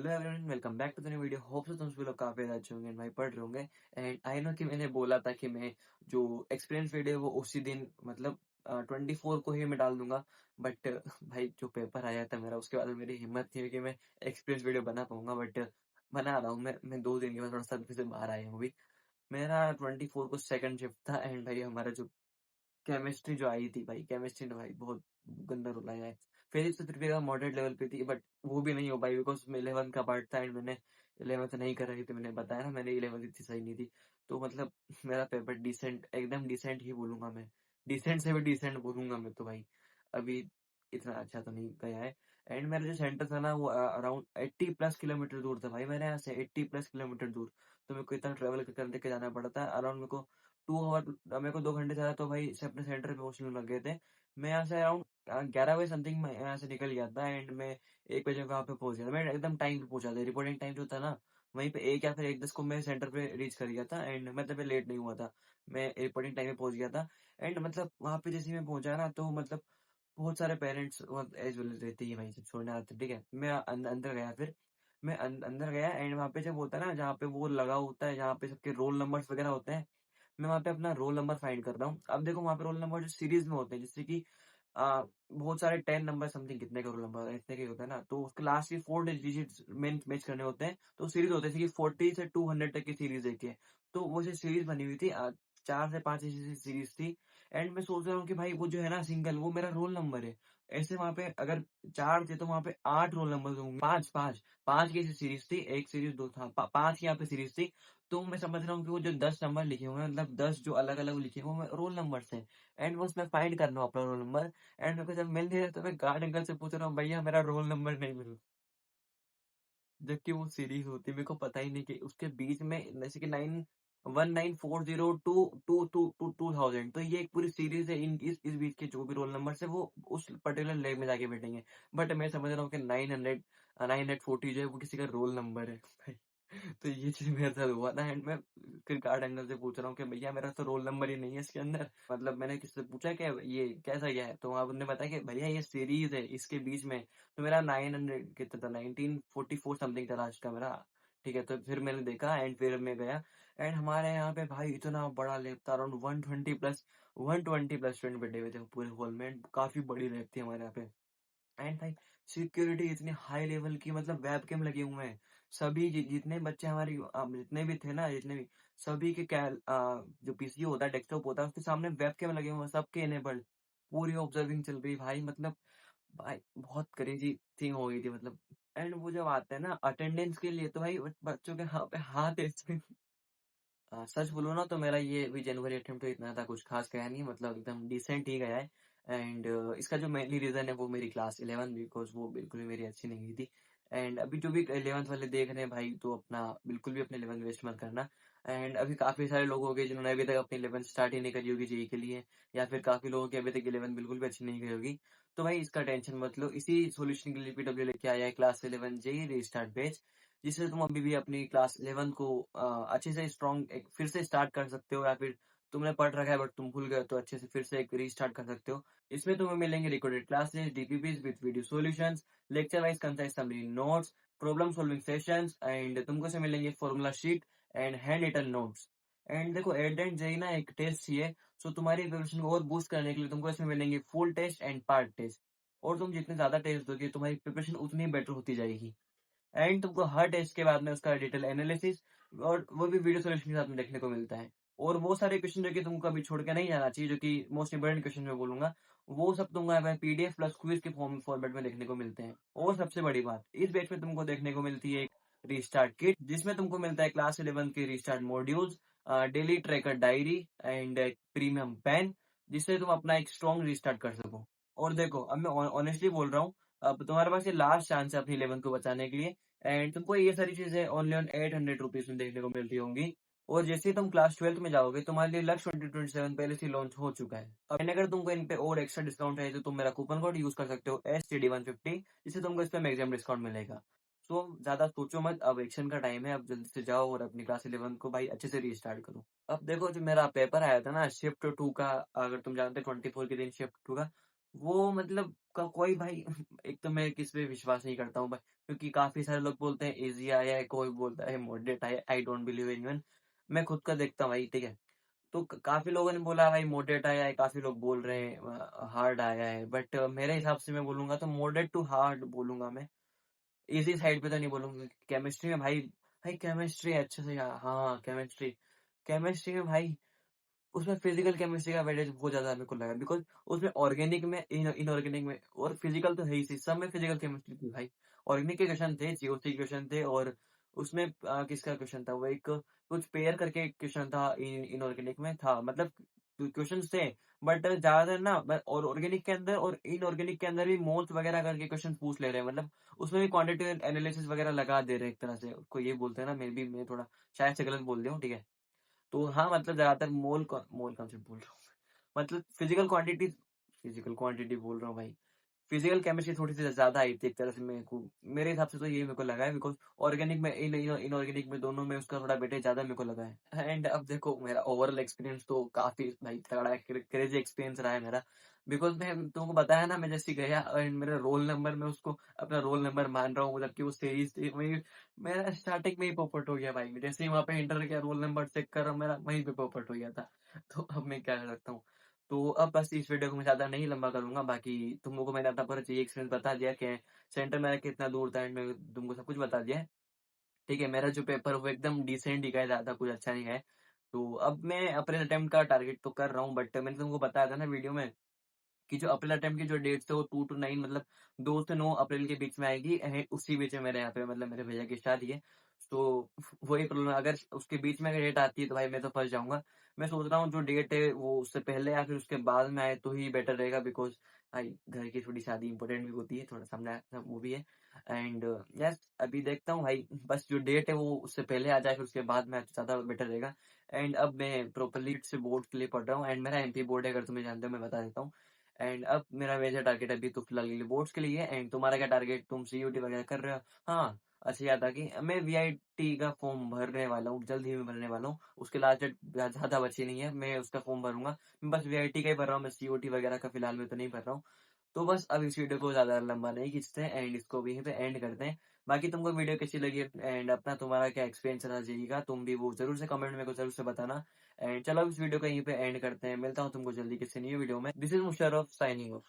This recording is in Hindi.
Hello everyone, welcome back to the new video. Hope so तुम सभी लोग काफी अच्छे होंगे, भाई पढ़ रहे होंगे। एंड आई नो कि मैंने बोला था कि मैं जो एक्सपीरियंस वीडियो वो उसी दिन मतलब 24 को ही मैं डाल दूंगा। बट भाई जो पेपर आया था मेरा, उसके बाद मेरी हिम्मत थी कि मैं एक्सपीरियंस वीडियो बना पाऊंगा। बट बना रहा हूँ मैं 2 दिन के बाद थोड़ा सा फिर से बाहर आया हूँ अभी। मेरा 24 को सेकंड शिफ्ट था। एंड भाई हमारा जो केमिस्ट्री जो आई थी भाई, केमिस्ट्री ने भाई बहुत गंदा रोल आया है। फिजिक्स तो फिर भी मॉडरेट लेवल पे थी, बट वो भी नहीं हो पाई बिकॉज 11th का पार्ट था। एंड मैंने 11th नहीं कर रही थी, मैंने बताया ना, मैंने 11th इतनी सही नहीं थी। तो मतलब मेरा पेपर डिसेंट, एकदम डिसेंट ही बोलूंगा मैं। डिसेंट से भी डिसेंट बोलूंगा मैं तो भाई। अभी इतना अच्छा तो नहीं गया है। एंड मेरा जो सेंटर था ना, वो अराउंड 80+ किलोमीटर दूर था भाई, मेरे यहाँ से 80+ किलोमीटर दूर। तो मेरे को इतना ट्रेवल करने के जाना पड़ा था। अराउंड मेरे को 2 आवर, मेरे को 2 घंटे ज्यादा तो भाई से अपने सेंटर पे पहुंचने लग गए थे। मैं यहाँ से अराउंड 11 बजे समथिंग मैं यहाँ से निकल गया था। एंड मैं 1 बजे वहां पे पहुंच गया था। मैं एकदम टाइम पे पहुंचा था, रिपोर्टिंग टाइम जो था ना, वहीं पे 1 या फिर 1:10 को मैं सेंटर पे रीच कर गया था। एंड मैं तब लेट नहीं हुआ था, मैं रिपोर्टिंग टाइम पे पहुंच गया था। एंड मतलब वहां पे जैसे ही मैं पहुंचा ना, तो मतलब बहुत सारे पेरेंट्स एज वेल रहते ही वहीं से छोड़ने आते, ठीक है। मैं अंदर गया, फिर मैं अंदर गया। एंड वहां पे जब होता है ना, जहाँ पे वो लगा होता है, जहाँ पे सबके रोल नंबर्स वगैरह होते हैं, मैं वहाँ पे अपना रोल नंबर फाइंड कर रहा हूँ। अब देखो वहाँ पे रोल नंबर जो सीरीज में होते हैं, जैसे कि बहुत सारे 10 नंबर समथिंग, कितने का रोल नंबर इतने के होता है ना, तो उसके लास्ट के 4 डिजिट मैच करने होते हैं। तो सीरीज होते हैं, जैसे कि 40 से 200 तक की सीरीज एक है। तो वो जो सीरीज बनी हुई थी, 4 से 5 ऐसी सीरीज थी। एंड मैं सोच रहा हूँ कि भाई वो जो है ना सिंगल, वो मेरा रोल नंबर है। ऐसे वहां पे अगर 4 थे तो वहां पे 8 रोल नंबर होंगे। पांच पांच पांच की सीरीज थी, एक सीरीज दो था, 5 की यहाँ पे सीरीज थी। तो मैं समझ रहा हूँ कि वो जो 10 नंबर लिखे हुए हैं, मतलब 10 जो अलग अलग लिखे हुए हैं, रोल नंबर है। एंड वो उसमें फाइंड करना हो अपना रोल नंबर। एंड मेरे को जब मिल नहीं रहा, तो मैं गार्ड अंकल से पूछ रहा हूँ, भैया मेरा रोल नंबर नहीं मिल रहा। जबकि वो सीरीज होती है, मेरे को पता ही नहीं कि उसके बीच में, जैसे कि 1940 टू 2000, तो ये एक पूरी सीरीज है। इस बीच के जो भी रोल नंबर है, वो उस पर्टिकुलर लेग में जाके बैठेंगे। बट मैं समझ रहा हूँ कि 940 जो है वो किसी का रोल नंबर है। तो ये चीज मेरे साथ हुआ था। एंड मैं फिर गार्ड अंकल से पूछ रहा हूँ कि भैया मेरा तो रोल नंबर ही नहीं है इसके अंदर। मतलब मैंने किससे पूछा कि ये कैसा क्या है, तो आपने बताया कि भैया ये सीरीज है, इसके बीच में। तो मेरा 900 कितना था, 1944 समथिंग था लास्ट का मेरा। ठीक है, तो फिर मैंने देखा एंड फिर मैं गया। एंड हमारे यहाँ पे भाई इतना बड़ा लैब था, अराउंड 120+ स्टूडेंट बैठे हुए थे पूरे हॉल में। काफी बड़ी लैब थी हमारे यहाँ पे। एंड भाई सिक्योरिटी इतनी हाई लेवल की, मतलब वेबकैम लगे हुए हैं। सभी जितने बच्चे हमारे जितने भी थे ना, जितने भी, सभी के जो पीसी होता है, डेस्कटॉप होता है, उसके सामने वेबकैम लगे हुए हैं, सबके इनेबल्ड। पूरी ऑब्जर्विंग चल रही भाई, मतलब भाई बहुत क्रेजी थिंग हो गई थी मतलब। एंड वो जब आते हैं ना अटेंडेंस के लिए, तो भाई बच्चों के हाथ पे हाथ ऐसे। सच बोलूँ ना, तो मेरा ये भी जनवरी अटेम्प्ट तो इतना था कुछ खास गया नहीं, मतलब एकदम डिसेंट ही गया है। एंड इसका जो मेनली रीजन है वो मेरी क्लास 11, बिकॉज वो बिल्कुल भी मेरी अच्छी नहीं हुई थी। एंड अभी जो भी 11th वाले देख रहे हैं भाई, तो अपना बिल्कुल भी अपने 11th वेस्ट मत करना। एंड अभी काफी सारे लोग हो गए जिन्होंने अभी तक अपनी 11th स्टार्ट ही नहीं करी होगी जेई के लिए, या फिर काफी लोगों की अभी तक 11th बिल्कुल भी अच्छी नहीं गई होगी। तो भाई इसका टेंशन मत लो, इसी सोल्यूशन के लिए पीडब्ल्यू लेके आया है क्लास 11 जेई रीस्टार्ट बैच, जिससे तुम अभी भी अपनी क्लास 11 को अच्छे से स्ट्रॉन्ग फिर से स्टार्ट कर सकते हो। या फिर तुमने पढ़ रखा है बट तुम भूल गए, तो अच्छे से फिर से एक रीस्टार्ट कर सकते हो। इसमें तुम्हें मिलेंगे recorded classes, DPPs with video solutions, lecture wise concise summary notes, problem solving sessions. And तुमको से मिलेंगे formula sheet and handwritten notes. And देखो एट एंड जेई ना एक टेस्ट ही है, सो तुम्हारी प्रिपरेशन को और बूस्ट करने के लिए तुमको इसमें मिलेंगे full test and part test. और तुम जितने ज्यादा टेस्ट दोगे, तुम्हारी प्रिपरेशन उतनी बेटर होती जाएगी। एंड तुमको हर टेस्ट के बाद में उसका डिटेल एनालिसिस, और वो भी वीडियो सोल्यूशन के साथ में देखने को मिलता है। और वो सारे क्वेश्चन जो कि तुमको अभी छोड़ के नहीं जाना चाहिए, जो कि मोस्ट इंपोर्टेंट क्वेश्चन मैं बोलूंगा, वो सब तुमको पीडीएफ प्लस क्विज के फॉर्मेट में देखने को मिलते हैं। और सबसे बड़ी बात, इस बैच में तुमको देखने को मिलती है एक रीस्टार्ट किट, जिसमें तुमको मिलता है क्लास 11 के restart modules, daily tracker diary and premium pen, जिससे तुम अपना एक स्ट्रॉन्ग रीस्टार्ट कर सको। और देखो अब मैं ऑनेस्टली बोल रहा हूँ, अब तुम्हारे पास ये लास्ट चांस है अपनी 11 को बचाने के लिए। एंड तुमको ये सारी चीजें ओनली ऑन 800 रुपीज में देखने को मिलती होंगी। और जैसे ही तुम क्लास 12th में जाओगे, तुम्हारे लिए लक्ष्य 2027 पहले से लॉन्च हो चुका है। अब अगर तुमको इन पे और एक्स्ट्रा डिस्काउंट है, तो तुम मेरा कूपन कोड यूज कर सकते हो SCD150, जिससे तुमको इस पे मैक्सिमम डिस्काउंट मिलेगा। सो ज्यादा सोचो मत, अब एक्शन का टाइम है, अब जल्दी से जाओ और अपनी क्लास 11 को भाई अच्छे से रीस्टार्ट करो। अब देखो जो मेरा पेपर आया था ना शिफ्ट 2 का, अगर तुम जानते 24 के दिन शिफ्ट 2 का, वो मतलब कोई भाई एक तो मैं किस पे विश्वास नहीं करता हूँ भाई, क्योंकि काफ़ी सारे लोग बोलते हैं ईज़ी आया है, कोई बोलता है मॉडरेट आया है, आई डोंट बिलीव एनीवन। मैं खुद का देखता हूँ भाई, ठीक है? तो काफ़ी लोगों ने बोला भाई मॉडरेट आया है, काफ़ी लोग बोल रहे हैं हार्ड आया है, बट मेरे हिसाब से मैं बोलूँगा तो मॉडरेट टू हार्ड बोलूँगा मैं। ईज़ी साइड पे तो नहीं बोलूँगा। केमिस्ट्री में भाई, केमिस्ट्री अच्छे से हाँ, केमिस्ट्री। केमिस्ट्री में भाई उसमें फिजिकल केमिस्ट्री का वेटेज बहुत ज़्यादा मेरे को लगा, बिकॉज़ उसमें ऑर्गेनिक में, इनऑर्गेनिक में और फिजिकल तो है ही, सब में फिजिकल केमिस्ट्री थी भाई। ऑर्गेनिक के क्वेश्चन थे, जीओसी के क्वेश्चन थे, और उसमें किसका क्वेश्चन था, वो एक कुछ पेयर करके क्वेश्चन था, इनऑर्गेनिक में था, मतलब क्वेश्चंस थे, बट ज़्यादातर ना और ऑर्गेनिक के अंदर और इनऑर्गेनिक के अंदर भी मोल्स वगैरह करके क्वेश्चन पूछ ले रहे हैं, मतलब उसमें भी क्वांटिटेटिव एनालिसिस वगैरह लगा दे रहे हैं एक तरह से। उसको ये बोलते हैं ना, मैं थोड़ा शायद से गलत बोल दिया हूँ, ठीक है? तो हाँ, मतलब ज़्यादातर मोल कॉन्सेप्ट बोल रहा हूँ। मतलब फिजिकल क्वांटिटी बोल रहा हूँ भाई। फिजिकल केमिस्ट्री थोड़ी-सी ज़्यादा आई थी एक तरह से मेरे हिसाब से तो ये मेरे को लगा है, बिकॉज़ ऑर्गेनिक में इनऑर्गेनिक में दोनों में उसका थोड़ा वेटेज ज़्यादा मेरे को लगा है। एंड अब देखो मेरा ओवरऑल एक्सपीरियंस तो काफ़ी भाई तगड़ा है, क्रेज़ी एक्सपीरियंस रहा है मेरा। बिकॉज़ मैं तुमको बताया ना, मैं जैसे ही गया एंड मेरा रोल नंबर, मैं उसको अपना रोल नंबर मान रहा हूँ, जबकि वो सीरीज़ थी वही, मेरा स्टार्टिंग में ही पोपट हो गया भाई। जैसे ही वहाँ पे एंटर किया, रोल नंबर चेक कर रहा हूँ, मेरा वहीं पे पोपट हो गया था। तो अब मैं क्या कर सकता हूँ? तो अब बस इस वीडियो को मैं ज़्यादा नहीं लंबा करूँगा, बाकी तुम लोगों को मैंने अपना पूरा जी एक्सपीरियंस बता दिया कि सेंटर मेरा कितना दूर था, एंड मैं तुमको सब कुछ बता दिया है। ठीक है, मेरा जो पेपर वो एकदम डिसेंट ही गया, ज़्यादा कुछ अच्छा नहीं गया है। तो अब मैं अपने अटेम्प्ट का टारगेट तो कर रहा हूँ, बट मैंने तुमको बताया था ना वीडियो में कि जो अप्रैल अटेम्प्ट की जो डेट्स है वो 2 टू 9, मतलब 2 से 9 अप्रैल के बीच में आएगी। उसी बीच में मेरे यहाँ पे, मतलब मेरे भैया की शादी है। तो वही प्रॉब्लम है, अगर उसके बीच में अगर डेट आती है तो भाई मैं तो फँस जाऊँगा। मैं सोच रहा हूँ जो डेट है वो उससे पहले या फिर उसके बाद में आए तो ही बेटर रहेगा, बिकॉज़ भाई घर की थोड़ी शादी इम्पोर्टेंट भी होती है, थोड़ा सामने वो भी है। एंड यस, अभी देखता हूँ भाई, बस जो डेट है वो उससे पहले आ जाए फिर उसके बाद में आए तो ज़्यादा बेटर रहेगा। एंड अब मैं प्रॉपर्ली से बोर्ड के लिए पढ़ रहा हूँ, एंड मेरा एमपी बोर्ड है, अगर तुम्हें जानते हो मैं बता देता हूँ। एंड अब मेरा मेजर टारगेट अभी तो फिलहाल के लिए बोर्ड्स के लिए है। एंड तुम्हारा क्या टारगेट, तुम सीयूटी वगैरह कर रहे हो? हाँ, अच्छा याद आ कि मैं वीआईटी का फॉर्म भरने वाला हूँ, जल्द ही मैं भरने वाला हूँ। उसके लास्ट डेट ज़्यादा बची नहीं है, मैं उसका फॉर्म भरूँगा। मैं बस वीआईटी का ही भर रहा हूँ, मैं सीयूटी वगैरह का फिलहाल में तो नहीं भर रहा हूँ। तो बस अब इस वीडियो को ज़्यादा लंबा नहीं खींचते हैं, एंड इसको भी यहीं पे एंड करते हैं। बाकी तुमको वीडियो कैसी लगी एंड अपना तुम्हारा क्या एक्सपीरियंस रहा जेईई का, तुम भी वो ज़रूर से कमेंट में मेरे को ज़रूर से बताना। एंड चलो अब इस वीडियो को यहीं पे एंड करते हैं। मिलता हूँ तुमको जल्दी किसी न्यू वीडियो में। This is Musharraf signing off.